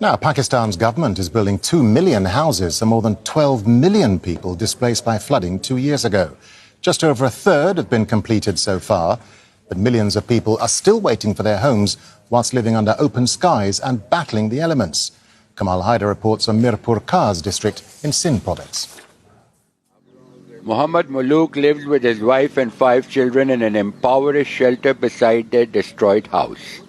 Now, Pakistan's government is building 2 million houses for more than 12 million people displaced by flooding 2 years ago. Just over a third have been completed so far, but millions of people are still waiting for their homes whilst living under open skies and battling the elements. Kamal Haider reports on Mirpur Khas district in Sindh province. Muhammad Muluk lives with his wife and 5 children in an impoverished shelter beside their destroyed house.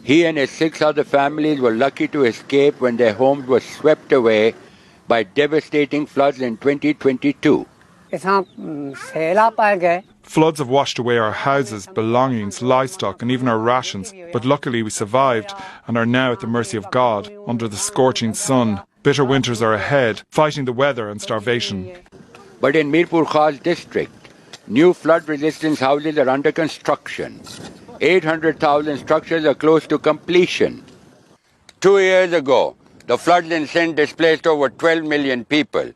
He and his 6 other families were lucky to escape when their homes were swept away by devastating floods in 2022. Floods have washed away our houses, belongings, livestock and even our rations, but luckily we survived and are now at the mercy of God, under the scorching sun. Bitter winters are ahead, fighting the weather and starvation. But in Mirpur Khas district, new flood-resistant houses are under construction. 800,000 structures are close to completion. 2 years ago, the floods in Sindh displaced over 12 million people.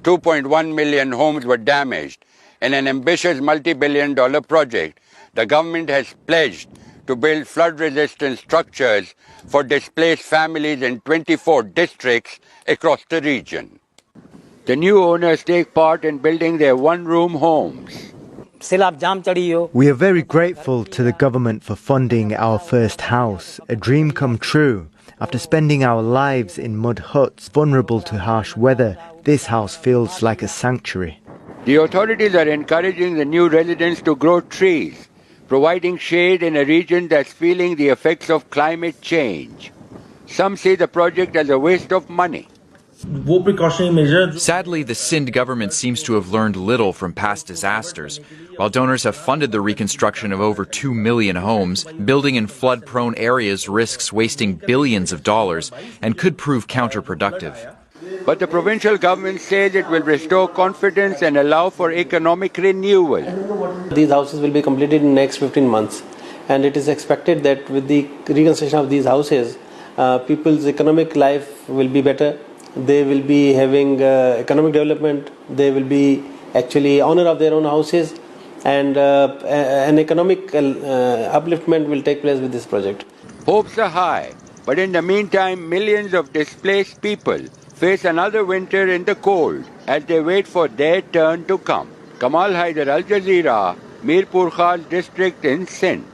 2.1 million homes were damaged. In an ambitious multi-billion-dollar project, the government has pledged to build flood-resistant structures for displaced families in 24 districts across the region. The new owners take part in building their one-room homes. We are very grateful to the government for funding our first house, a dream come true. After spending our lives in mud huts, vulnerable to harsh weather, this house feels like a sanctuary. The authorities are encouraging the new residents to grow trees, providing shade in a region that's feeling the effects of climate change. Some see the project as a waste of money. Sadly, the Sindh government seems to have learned little from past disasters. While donors have funded the reconstruction of over 2 million homes, building in flood-prone areas risks wasting billions of dollars and could prove counterproductive. But the provincial government says it will restore confidence and allow for economic renewal. These houses will be completed in the next 15 months, and it is expected that with the reconstruction of these houses, people's economic life will be better. They will be having economic development. They will be actually owner of their own houses, and an economic upliftment will take place with this project. Hopes are high, but in the meantime, millions of displaced people face another winter in the cold as they wait for their turn to come. Kamal Haider, Al Jazeera, Mirpur Khas district in Sindh.